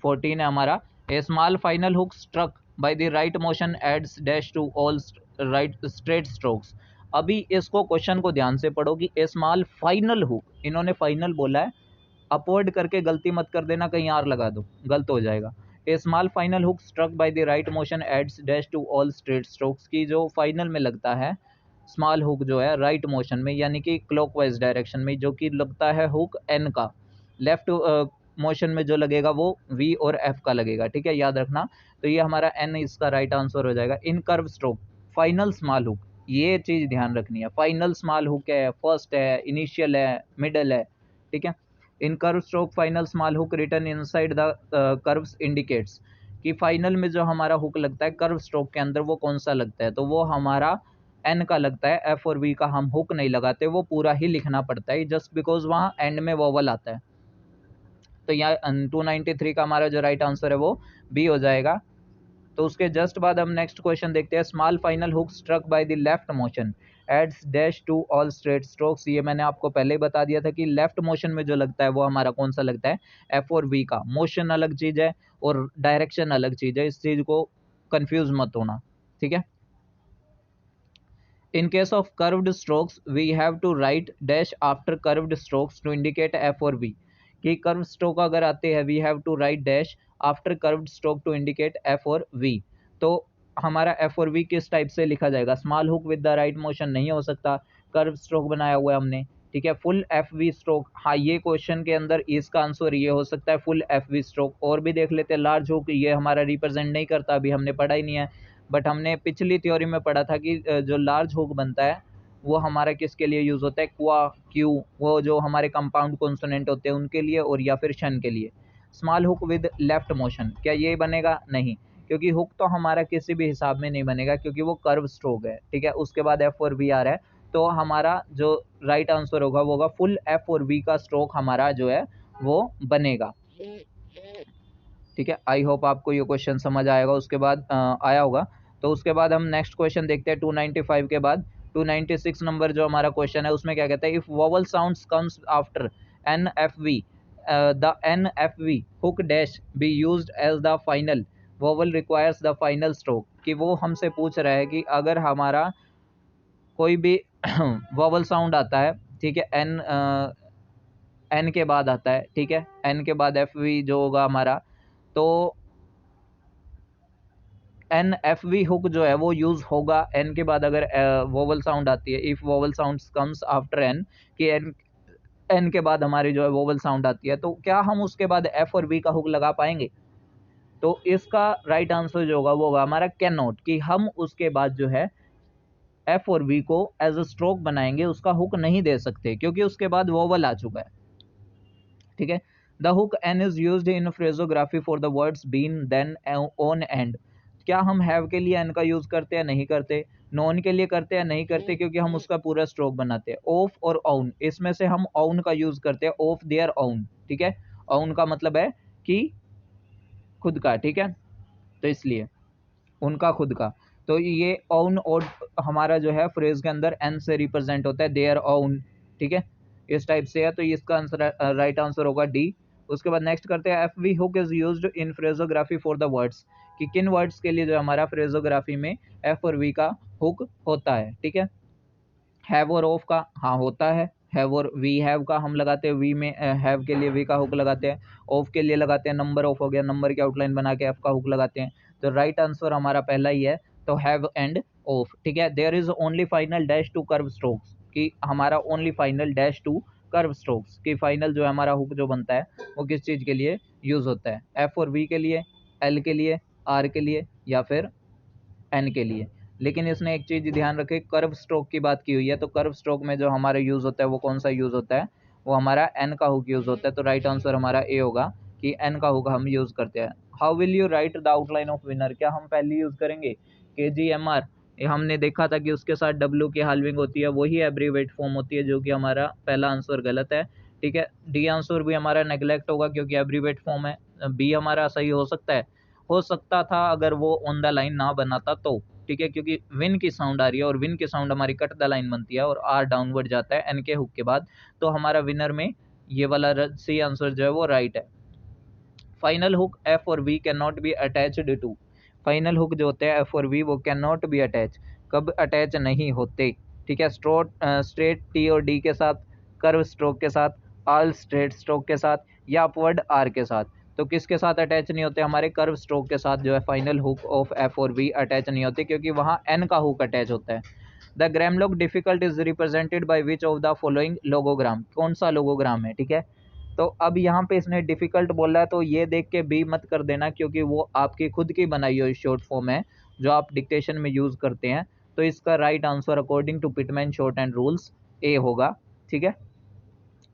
14 है हमारा। A small final hook struck by the right motion adds dash to all right straight strokes. अभी इसको क्वेश्चन को ध्यान से पढ़ो कि ए स्मॉल फाइनल हुक, इन्होंने फाइनल बोला है, अपवर्ड करके गलती मत कर देना, कहीं आर लगा दो, गलत हो जाएगा। A small final hook struck by the right motion adds dash to all straight strokes की जो फाइनल में लगता है स्मॉल हुक जो है राइट मोशन में यानी कि क्लॉकवाइज डायरेक्शन में, जो कि लगता है हुक एन का, लेफ्ट मोशन में जो लगेगा वो वी और एफ का लगेगा, ठीक है, याद रखना। तो ये हमारा एन इसका राइट आंसर हो जाएगा। In curve stroke final small hook, ये चीज ध्यान रखनी है, फाइनल स्मॉल हुक है, फर्स्ट है, इनिशियल है, मिडल है, ठीक है। In curve stroke final small hook written inside the curves indicates कि फाइनल में जो हमारा हुक लगता है कर्व स्ट्रोक के अंदर वो कौन सा लगता है, तो वो हमारा एन का लगता है। एफ और वी का हम हुक नहीं लगाते, वो पूरा ही लिखना पड़ता है जस्ट बिकॉज वहाँ एंड में वोवल आता है। तो यहाँ 293 का हमारा जो राइट आंसर है वो बी हो जाएगा। तो उसके जस्ट बाद हम नेक्स्ट क्वेश्चन देखते हैं। Small final hook struck by the left motion adds dash to all straight strokes. ये मैंने आपको पहले ही बता दिया था कि लेफ्ट मोशन में जो लगता है वो हमारा कौन सा लगता है, एफ और वी का। मोशन अलग चीज है और डायरेक्शन अलग चीज है, इस चीज को कंफ्यूज मत होना, ठीक है। In case of curved strokes, we have to write dash after curved strokes to indicate F or V. कि कर्व स्ट्रोक अगर आते हैं, we have to write dash after curved stroke to indicate F और वी। तो हमारा एफ और वी किस टाइप से लिखा जाएगा, small hook with the right motion नहीं हो सकता, कर्व स्ट्रोक बनाया हुआ है हमने, ठीक है। फुल एफ वी स्ट्रोक, हाँ ये क्वेश्चन के अंदर इसका आंसर ये हो सकता है फुल एफ वी स्ट्रोक। और भी देख लेते हैं, लार्ज हुक ये हमारा रिप्रेजेंट नहीं करता, अभी हमने पढ़ा ही नहीं है, बट हमने पिछली थ्योरी में पढ़ा था कि जो लार्ज हुक बनता है वो हमारा किसके लिए यूज होता है, क्वा, क्यू, वो जो हमारे कंपाउंड कॉन्सोनेंट होते हैं उनके लिए, और या फिर शन के लिए। Small hook with left motion, क्या ये बनेगा, नहीं, क्योंकि हुक तो हमारा किसी भी हिसाब में नहीं बनेगा क्योंकि वो कर्व स्ट्रोक है, ठीक है। उसके बाद एफ और वी आ रहा है, तो हमारा जो राइट आंसर होगा वो होगा फुल एफ और वी का स्ट्रोक हमारा जो है वो बनेगा, ठीक है। आई होप आपको ये क्वेश्चन समझ आएगा, उसके बाद आया होगा। तो उसके बाद हम नेक्स्ट क्वेश्चन देखते हैं 295 के बाद। 296 नंबर जो हमारा क्वेश्चन है उसमें क्या कहता है, if vowel sounds comes after N F V the N F V hook dash be used as the final vowel requires the final stroke. कि वो हमसे पूछ रहा है कि अगर हमारा कोई भी वोवल साउंड आता है, ठीक है, एन एन के बाद आता है, ठीक है, एन के बाद एफ वी जो होगा हमारा, तो एन एफ वी हुक जो है वो यूज होगा एन के बाद अगर वोवल साउंड आती है। If vowel sound comes after N, कि एन एन के बाद हमारी जो है वोवल साउंड आती है, तो क्या हम उसके बाद एफ और वी का हुक लगा पाएंगे। तो इसका राइट आंसर जो होगा वो होगा हमारा कैन नॉट, कि हम उसके बाद जो है एफ और वी को एज अ स्ट्रोक बनाएंगे, उसका हुक नहीं दे सकते क्योंकि उसके बाद वोवल आ चुका है, ठीक है। The hook N is used in phraseography for the words been than on and. क्या हम हैव के लिए एन का यूज करते हैं, नहीं करते। नॉन के लिए करते हैं, नहीं करते, क्योंकि हम उसका पूरा स्ट्रोक बनाते हैं। ऑफ और ऑन, इसमें से हम ऑन का यूज करते हैं, ऑफ देयर ऑन, ठीक है। ऑन का मतलब है कि खुद का, ठीक है, तो इसलिए उनका खुद का। तो ये ओन और हमारा जो है फ्रेज के अंदर एन से रिप्रेजेंट होता है, देयर ओन, ठीक है, इस टाइप से है। तो इसका आंसर राइट आंसर होगा डी। उसके बाद नेक्स्ट करते हैं, F V hook is used in phraseography for the words, कि किन वर्ड्स के लिए जो हमारा फ्रेजोग्राफी में एफ और वी का हुक होता है, ठीक है। हैव और ऑफ का, हाँ होता है, हैव और वी हैव का हम लगाते हैं, वी में हैव के लिए वी का हुक लगाते हैं, ऑफ के लिए लगाते हैं, नंबर ऑफ हो गया, नंबर की आउटलाइन बना के एफ का हुक लगाते हैं। तो राइट आंसर हमारा पहला ही है, तो हैव एंड ऑफ, ठीक है। There is only final dash to curve strokes, कि हमारा only final dash to curve strokes, कि फाइनल जो है हमारा हुक जो बनता है वो किस चीज़ के लिए यूज होता है, एफ और वी के लिए, एल के लिए, आर के लिए, या फिर एन के लिए। लेकिन इसने एक चीज ध्यान रखे, कर्व स्ट्रोक की बात की हुई है, तो कर्व स्ट्रोक में जो हमारा यूज होता है वो कौन सा यूज होता है, वो हमारा एन का हुक यूज होता है। तो राइट आंसर हमारा ए होगा कि एन का हुक हम यूज करते हैं। How will you write the outline of winner, क्या हम पहले यूज करेंगे के जी एम आर। हमने देखा था कि उसके साथ डब्ल्यू की हाल्विंग होती है, वही एब्रीवेट फॉर्म होती है, जो कि हमारा पहला आंसर गलत है, ठीक है। डी आंसर भी हमारा नेग्लेक्ट होगा क्योंकि एब्रीवेट फॉर्म है। बी हमारा सही हो सकता था अगर वो ऑन द लाइन ना बनाता तो, ठीक है, क्योंकि विन की साउंड आ रही है और विन की साउंड हमारी कट द लाइन बनती है और आर डाउनवर्ड जाता है एन के हुक के बाद, तो हमारा विनर में ये वाला सी आंसर जो है वो राइट है। फाइनल हुक एफ और V can not be attached to, final hook जो होते हैं एफ और वी वो कैन नॉट बी अटैच, कब अटैच नहीं होते, ठीक है, स्ट्रेट टी और डी के साथ, कर्व स्ट्रोक के साथ, ऑल स्ट्रेट स्ट्रोक के साथ, या अपवर्ड आर के साथ। तो किसके साथ अटैच नहीं होते, हमारे कर्व स्ट्रोक के साथ जो है फाइनल हुक ऑफ एफ और वी अटैच नहीं होते, क्योंकि वहाँ एन का हुक अटैच होता है। The grammalogue difficult is represented by which of the following logogram, कौन सा लोगोग्राम है, ठीक है। तो अब यहाँ पे इसने डिफिकल्ट बोला है, तो ये देख के बी मत कर देना, क्योंकि वो आपकी खुद की बनाई हुई शॉर्ट फॉर्म है जो आप डिक्टेशन में यूज करते हैं। तो इसका right answer according to Pitman shorthand rules A होगा, ठीक है,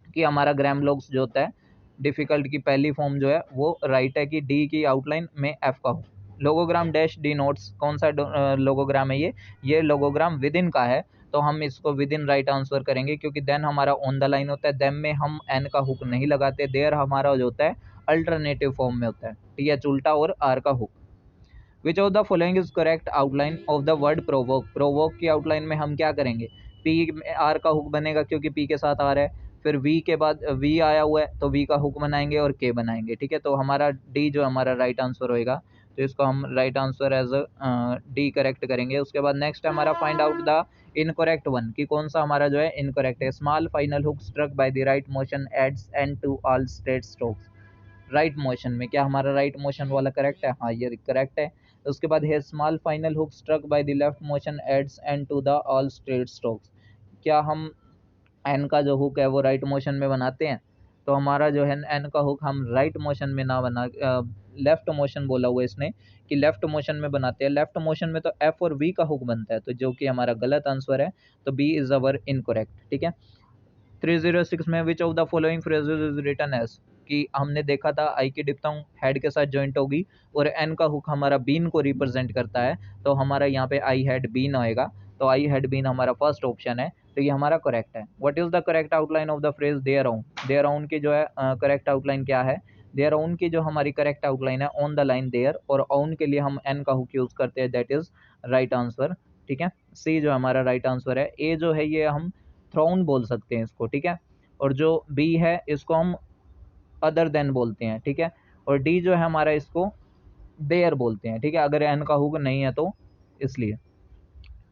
कि हमारा ग्रामलॉग्स जो होता है डिफिकल्ट की पहली फॉर्म जो है वो राइट है कि डी की आउटलाइन में एफ का हो। लोगोग्राम डैश डी नोट्स, कौन सा लोगोग्राम है ये लोगोग्राम विद इन का है, तो हम इसको विद इन राइट आंसर करेंगे, क्योंकि देन हमारा ऑन द लाइन होता है, देन में हम एन का हुक नहीं लगाते, देयर हमारा जो होता है अल्टरनेटिव फॉर्म में होता है, ठीक है, उल्टा और आर का hook. Which of the following is correct outline of the word provoke, provoke की आउटलाइन में हम क्या करेंगे, पी में आर का हुक बनेगा क्योंकि पी के साथ आ रहा है, फिर वी के बाद वी आया हुआ है तो वी का हुक बनाएंगे और के बनाएंगे, ठीक है। तो हमारा डी जो हमारा राइट आंसर होएगा, तो इसको हम right answer as D correct करेंगे। उसके बाद नेक्स्ट हमारा find out the incorrect one, कि कौन सा हमारा जो है इनकरेक्ट है। Small final hook struck by the right motion adds and to all straight strokes, right motion में क्या हमारा राइट मोशन वाला करेक्ट है, हाँ ये करेक्ट है। उसके बाद है small final hook struck by the left motion adds and to the all straight strokes, क्या हम एन का जो हुक है वो राइट मोशन में बनाते हैं, तो हमारा जो है एन का हुक हम राइट मोशन में ना बना, लेफ्ट मोशन बोला हुआ इसने कि लेफ्ट मोशन में बनाते हैं, लेफ्ट मोशन में तो एफ और वी का हुक बनता है, तो जो कि हमारा गलत आंसर है, तो बी इज अवर इनकरेक्ट, ठीक है। 306 में which of the following phrases is written as, कि हमने देखा था आई की डिप्थोंग हेड के साथ जॉइंट होगी और एन का हुक हमारा बीन को रिप्रेजेंट करता है, तो हमारा यहाँ पे आई हेड बीन आएगा, तो आई हेड बीन हमारा फर्स्ट ऑप्शन है, तो ये हमारा करेक्ट है। What is the correct outline of the phrase there on, there on की जो है करेक्ट आउटलाइन क्या है, देयर ऑन की जो हमारी करेक्ट आउटलाइन है ऑन द लाइन देयर, और ऑन के लिए हम एन का हुक यूज करते हैं, दैट इज राइट आंसर, ठीक है। सी जो हमारा राइट आंसर है। ए जो है ये हम थ्रोन बोल सकते हैं इसको, ठीक है, और जो बी है इसको हम अदर देन बोलते हैं, ठीक है, और डी जो है हमारा इसको देयर बोलते हैं, ठीक है, अगर एन का हुक नहीं है तो इसलिए।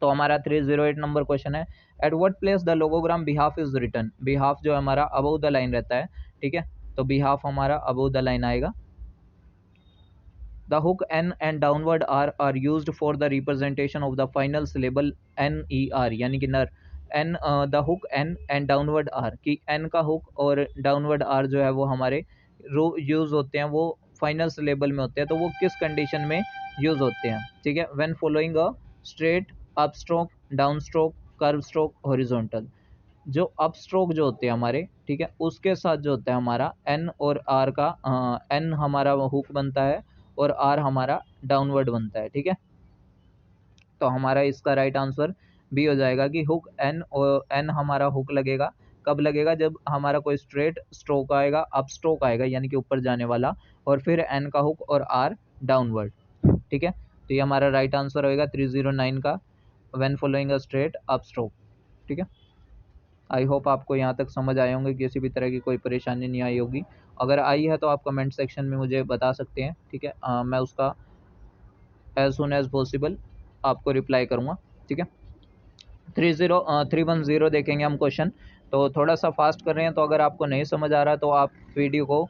तो हमारा 308 नंबर क्वेश्चन है, at what place the logogram behalf is written, behalf जो हमारा अबव द लाइन रहता है, ठीक है, तो बिहाफ हमारा अबव द लाइन आएगा। The hook n and downward r are used for the representation of the final syllable ner, यानी कि नर, n the hook n and downward r, कि n का हुक और डाउनवर्ड r जो है वो हमारे यूज होते हैं, वो फाइनल सिलेबल में होते हैं, तो वो किस कंडीशन में यूज होते हैं, ठीक है। When following a straight, up stroke, down stroke, curve stroke, horizontal, जो अप स्ट्रोक जो होते हैं हमारे, ठीक है, उसके साथ जो होता है हमारा एन और आर का, एन हमारा हुक बनता है और आर हमारा डाउनवर्ड बनता है, ठीक है। तो हमारा इसका राइट आंसर बी हो जाएगा कि हुक एन, और एन हमारा हुक लगेगा कब लगेगा, जब हमारा कोई स्ट्रेट स्ट्रोक आएगा, अप स्ट्रोक आएगा यानी कि ऊपर जाने वाला, और फिर एन का हुक और आर डाउनवर्ड, ठीक है। तो ये हमारा राइट आंसर होएगा 309 का, when following a straight up stroke, ठीक है। आई होप आपको यहाँ तक समझ आए होंगे, किसी भी तरह की कोई परेशानी नहीं आई होगी, अगर आई है तो आप कमेंट सेक्शन में मुझे बता सकते हैं, ठीक है, मैं उसका एज सुन एज पॉसिबल आपको रिप्लाई करूँगा, ठीक है। 310 देखेंगे हम क्वेश्चन, तो थोड़ा सा फास्ट कर रहे हैं, तो अगर आपको नहीं समझ आ रहा तो आप वीडियो को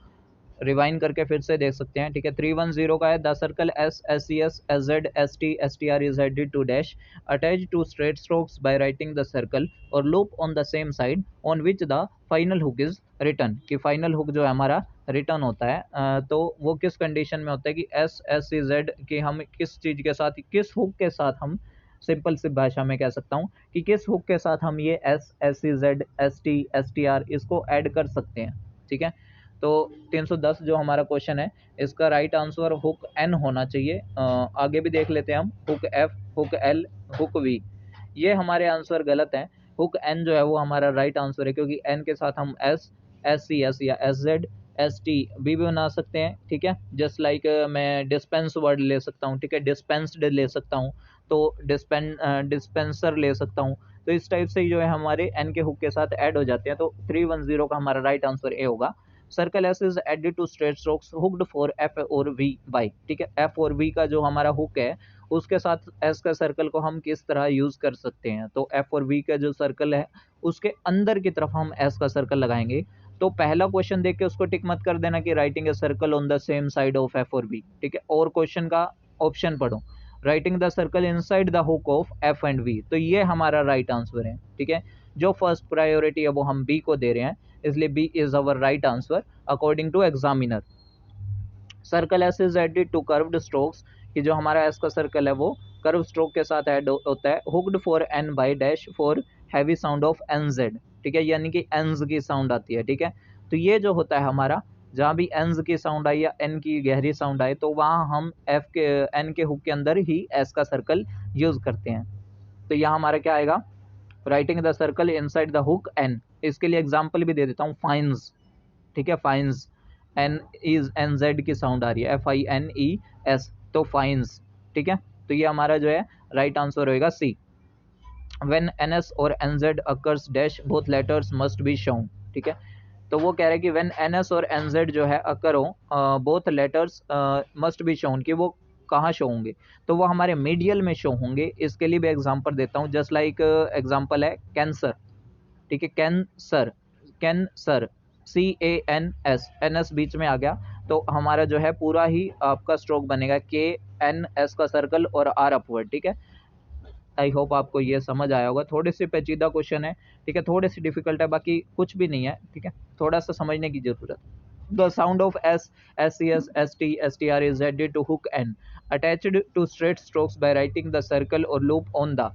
रिवाइंड करके फिर से देख सकते हैं, ठीक है। 310 का है, the circle S S C S S Z S T R is added to dash attach to straight strokes by writing the circle और loop on the same side on which the final hook is written, कि फाइनल हुक जो है हमारा रिटर्न होता है, तो वो किस कंडीशन में होता है कि एस एस सी जेड, कि हम किस चीज़ के साथ, किस हुक के साथ, हम सिंपल सी भाषा में कह सकता हूँ कि किस हुक के साथ हम ये S S C Z S T R इसको ऐड कर सकते हैं, ठीक है। तो 310 जो हमारा क्वेश्चन है, इसका राइट आंसर हुक एन होना चाहिए। आगे भी देख लेते हैं हम, hook F, hook L, hook we, ये हमारे आंसर गलत हैं। हुक एन जो है वो हमारा राइट आंसर है, क्योंकि एन के साथ हम एस एस सी एस या एस जेड एस टी भी बना सकते हैं, ठीक है। जस्ट लाइक मैं डिस्पेंस वर्ड ले सकता हूँ, ठीक है, डिस्पेंस्ड ले सकता हूँ, तो डिस्पेंसर ले सकता हूँ, तो इस टाइप से जो है हमारे एन के हुक के साथ ऐड हो जाते हैं। तो 310 का हमारा राइट आंसर ए होगा। Circle S is added to straight strokes hooked for F और वी बाई, ठीक है। एफ और वी का जो हमारा हुक है उसके साथ एस का सर्कल को हम किस तरह यूज कर सकते हैं। तो एफ और वी का जो सर्कल है उसके अंदर की तरफ हम एस का सर्कल लगाएंगे। तो पहला क्वेश्चन देख के उसको टिक मत कर देना कि writing a circle on the same side of F और वी, ठीक है। और क्वेश्चन का ऑप्शन पढ़ो, writing the circle inside the hook of F and V, तो ये हमारा राइट आंसर है, ठीक है। जो फर्स्ट प्रायोरिटी है वो हम बी को दे रहे हैं, इसलिए B is our right answer according to examiner. Circle S is added to curved strokes, कि जो हमारा एस का सर्कल है वो कर्व स्ट्रोक के साथ ऐड होता है। Hooked for N by dash for heavy sound of N Z, ठीक है, यानी कि एन्स की साउंड आती है, ठीक है। तो ये जो होता है हमारा, जहाँ भी एन्स की साउंड आई या एन की गहरी साउंड आए तो वहाँ हम एफ के एन के हुक के अंदर ही एस का सर्कल यूज करते हैं। तो यहाँ हमारा क्या आएगा, writing the circle inside the hook N. इसके लिए एग्जाम्पल भी दे देता हूँ, फाइन्स, ठीक है, fines N is N Z की साउंड आ रही है, FINES, तो फाइन्स, ठीक है। तो ये हमारा जो है राइट आंसर होएगा सी। व्हेन NS और NZ occurs dash both letters must be shown, ठीक है। तो वो कह रहे हैं कि व्हेन NS और NZ जो है अकर हो both letters must be shown, कि वो कहाँ शो होंगे, तो वो हमारे मीडियल में शो होंगे। इसके लिए भी एग्जांपल देता हूँ, जस्ट लाइक एग्जांपल है कैंसर, ठीक है, कैंसर, कैंसर CANS, NS बीच में आ गया तो हमारा जो है पूरा ही आपका स्ट्रोक बनेगा KNS का सर्कल और R अपवर्ड, ठीक है। आई होप आपको ये समझ आया होगा। थोड़ी सी पेचीदा क्वेश्चन है, ठीक है, थोड़ी सी डिफिकल्ट है, बाकी कुछ भी नहीं है, ठीक है, थोड़ा सा समझने की जरूरत। The sound of S, SCS, ST, STR is added to hook N attached to straight strokes by writing the circle or loop on the,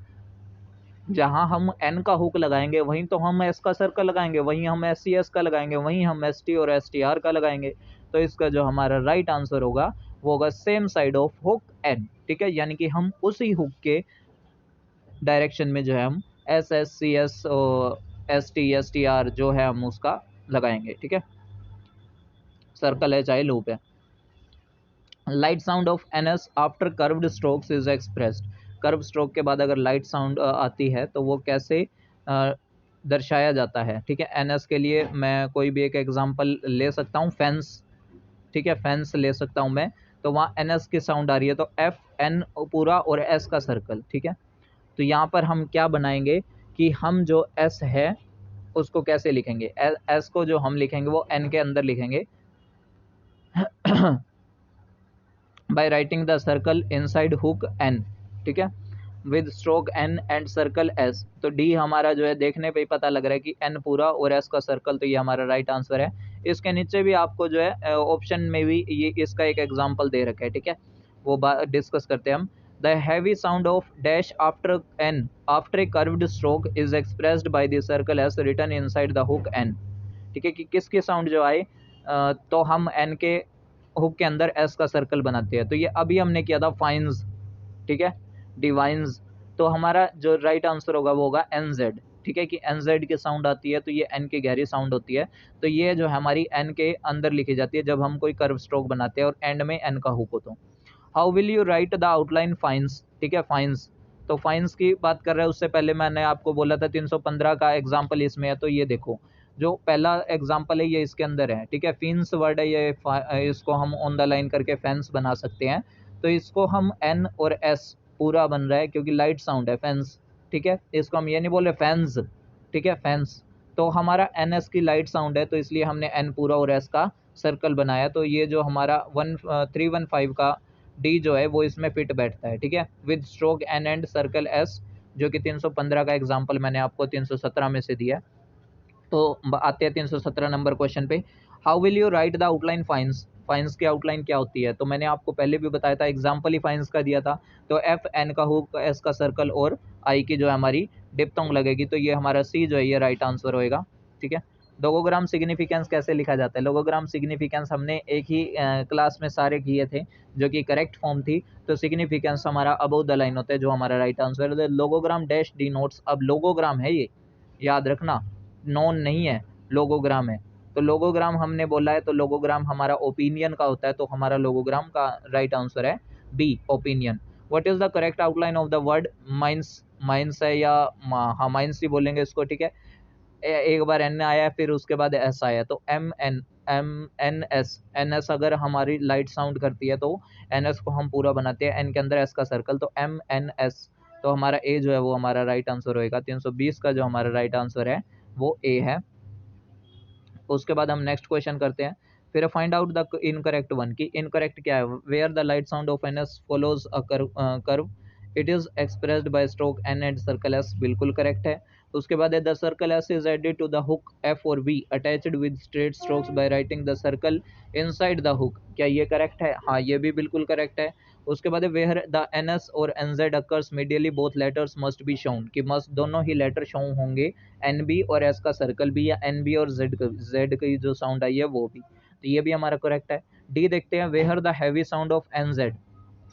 जहाँ हम एन का हुक लगाएंगे वहीं तो हम एस का सर्कल लगाएंगे, वहीं हम SCS का लगाएंगे, वहीं हम ST और STR का लगाएंगे। तो इसका जो हमारा राइट आंसर होगा वो होगा same side of hook N, ठीक है, यानी कि हम उसी हुक के डायरेक्शन में जो है हम SSCS और ST STR जो है हम उसका लगाएंगे, ठीक है, सर्कल है चाहे लूप है। Light sound of NS after curved strokes is expressed, curve stroke के बाद अगर लाइट साउंड आती है तो वो कैसे दर्शाया जाता है, ठीक है। NS के लिए मैं कोई भी एक एग्जांपल ले सकता हूँ, फेंस, ठीक है, फेंस ले सकता हूँ मैं, तो वहाँ NS की साउंड आ रही है तो FN पूरा और S का सर्कल, ठीक है। तो यहाँ पर हम क्या बनाएंगे कि हम जो S है उसको कैसे लिखेंगे, S को जो हम लिखेंगे वो N के अंदर लिखेंगे by writing the circle inside hook N, ठीक है, with stroke N and circle S। तो D हमारा जो है देखने पे ही पता लग रहा है कि N पूरा और S का सर्कल, तो ये हमारा राइट आंसर है। इसके नीचे भी आपको जो है ऑप्शन में भी ये इसका एक एग्जांपल दे रखा है, ठीक है, वो डिस्कस करते हैं हम। The heavy sound of dash after N after a curved stroke is expressed by the circle S written inside the hook N, ठीक है, कि किसकी साउंड जो आए तो हम N के हुक के अंदर S का सर्कल बनाते हैं। तो ये अभी हमने किया था फाइन्स, ठीक है, डिवाइन्स, तो हमारा जो राइट आंसर होगा वो होगा NZ, ठीक है, कि NZ की साउंड आती है तो ये N की गहरी साउंड होती है, तो ये जो हमारी N के अंदर लिखी जाती है जब हम कोई कर्व स्ट्रोक बनाते हैं और एंड में N का हुक हो। तो how will you write the outline fines, ठीक है, फाइन्स, तो फाइन्स की बात कर रहे हैं, उससे पहले मैंने आपको बोला था 315 का एग्जाम्पल इसमें है, तो ये देखो जो पहला एग्जाम्पल है ये इसके अंदर है, ठीक है, फीन्स वर्ड है ये, इसको हम ऑन द लाइन करके फैंस बना सकते हैं। तो इसको हम N और S पूरा बन रहा है क्योंकि लाइट साउंड है फैंस, ठीक है, इसको हम ये नहीं बोल रहे फैंस, ठीक है, फैंस, तो हमारा NS की लाइट साउंड है तो इसलिए हमने N पूरा और S का सर्कल बनाया। तो ये जो हमारा 315 का D जो है वो इसमें फिट बैठता है, ठीक है, with stroke N and circle S, जो कि 315 का एग्जाम्पल मैंने आपको 317 में से दिया। तो आते हैं 317 नंबर क्वेश्चन पे। How will you write the outline fines, fines की आउटलाइन क्या होती है, तो मैंने आपको पहले भी बताया था, एग्जाम्पल ही फाइन्स का दिया था। तो FN का हुक, S का सर्कल और I की जो है हमारी डिप्थोंग लगेगी, तो ये हमारा C जो है ये राइट आंसर होएगा, ठीक है। लोगोग्राम सिग्निफिकेंस कैसे लिखा जाता है, लोगोग्राम सिग्निफिकेंस हमने एक ही क्लास में सारे किए थे जो कि करेक्ट फॉर्म थी। तो सिग्निफिकेंस हमारा अबव द लाइन होता है, जो हमारा राइट आंसर है। लोगोग्राम डैश डी नोट्स, अब लोगोग्राम है ये याद रखना, नॉन नहीं है, लोगोग्राम है। तो लोगोग्राम हमने बोला है तो लोगोग्राम हमारा ओपिनियन का होता है, तो हमारा लोगोग्राम का राइट आंसर है B, opinion. What is the correct outline of the word mines, mines है या हाँ माइंस ही बोलेंगे इसको, ठीक है। एक बार एन आया फिर उसके बाद एस आया, तो एम एन एस अगर हमारी लाइट साउंड करती है तो एन एस को हम पूरा बनाते हैं, एन के अंदर एस का सर्कल, तो MNS, तो हमारा ए जो है वो हमारा राइट आंसर होएगा। 320 का जो हमारा राइट आंसर है वो ए है। उसके बाद हम नेक्स्ट क्वेश्चन करते हैं। फिर find out the incorrect one, की इनकरेक्ट क्या है। Where the light sound of N S follows a curve it is expressed by stroke N and circle S, बिल्कुल करेक्ट है। उसके बाद the circle S is added to the hook F और V attached with straight strokes by writing the circle inside the hook, क्या ये करेक्ट है। हाँ ये भी बिल्कुल करेक्ट है। उसके बाद वेयर द एन एस और N Z occurs medially both letters must be shown, कि मस्ट दोनों ही लेटर शो होंगे, एन बी और एस का सर्कल भी, या एन बी और जेड की जो साउंड आई है वो भी, तो ये भी हमारा करेक्ट है। डी देखते हैं। Where the heavy sound of N Z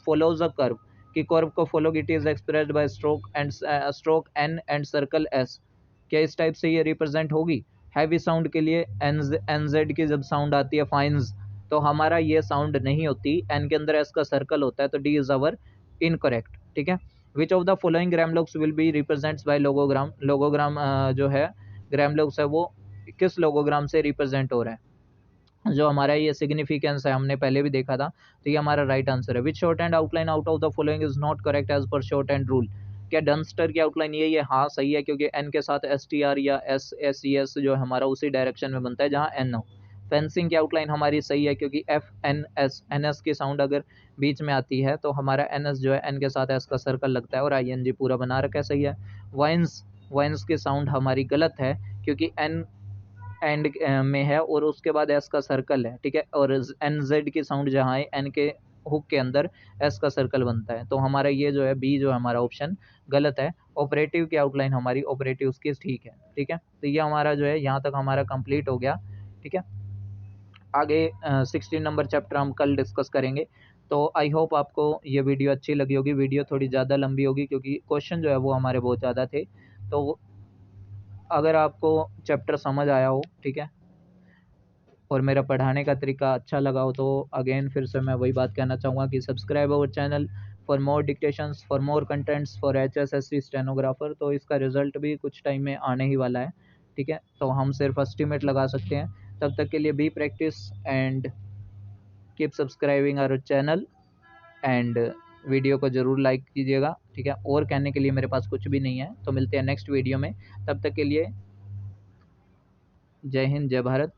follows a curve, कि कर्व को follow it is expressed by stroke N and circle S, क्या इस टाइप से ये रिप्रेजेंट होगी। हैवी साउंड के लिए एन जेड की जब साउंड आती है फाइन्स, तो हमारा ये साउंड नहीं होती, एन के अंदर एस का सर्कल होता है, तो डी इज अवर इनकरेक्ट, ठीक है। Which of the following grammalogues will be represents by logogram, logogram जो है ग्रामलोग्स है वो किस लोगोग्राम से रिप्रेजेंट हो रहा है, जो हमारा ये सिग्निफिकेंस है हमने पहले भी देखा था, तो ये हमारा राइट आंसर है। Which shorthand outline out of the following is not correct as per shorthand rule, क्या डंस्टर की आउटलाइन यही है। हाँ सही है, क्योंकि एन के साथ एस टी आर या एस एस सी एस जो हमारा उसी डायरेक्शन में बनता है जहाँ एन हो। फेंसिंग की आउटलाइन हमारी सही है, क्योंकि एफ एन एस की साउंड अगर बीच में आती है तो हमारा एन एस जो है एन के साथ एस का सर्कल लगता है और आई एन जी पूरा बना रखा है, सही है। वाइन्स, वाइन्स की साउंड हमारी गलत है, क्योंकि एन एंड में है और उसके बाद एस का सर्कल है, ठीक है, और एन जेड की साउंड जहाँ है एन के हुक के अंदर एस का सर्कल बनता है, तो हमारा ये जो है बी जो हमारा ऑप्शन गलत है। ऑपरेटिव की आउटलाइन हमारी ऑपरेटिव की ठीक है, ठीक है, तो ये हमारा जो है यहाँ तक हमारा कंप्लीट हो गया, ठीक है। आगे 16 नंबर चैप्टर हम कल डिस्कस करेंगे। तो आई होप आपको ये वीडियो अच्छी लगी होगी। वीडियो थोड़ी ज़्यादा लंबी होगी क्योंकि क्वेश्चन जो है वो हमारे बहुत ज़्यादा थे, तो अगर आपको चैप्टर समझ आया हो, ठीक है, और मेरा पढ़ाने का तरीका अच्छा लगा हो, तो अगेन फिर से मैं वही बात कहना चाहूँगा कि subscribe our channel for more dictations, for more contents for HSSC stenographer. तो इसका रिजल्ट भी कुछ टाइम में आने ही वाला है, ठीक है, तो हम सिर्फ एस्टिमेट लगा सकते हैं। तब तक के लिए be practice and keep subscribing our channel and video को ज़रूर लाइक कीजिएगा, ठीक है। और कहने के लिए मेरे पास कुछ भी नहीं है, तो मिलते हैं नेक्स्ट वीडियो में। तब तक के लिए जय हिंद, जय भारत।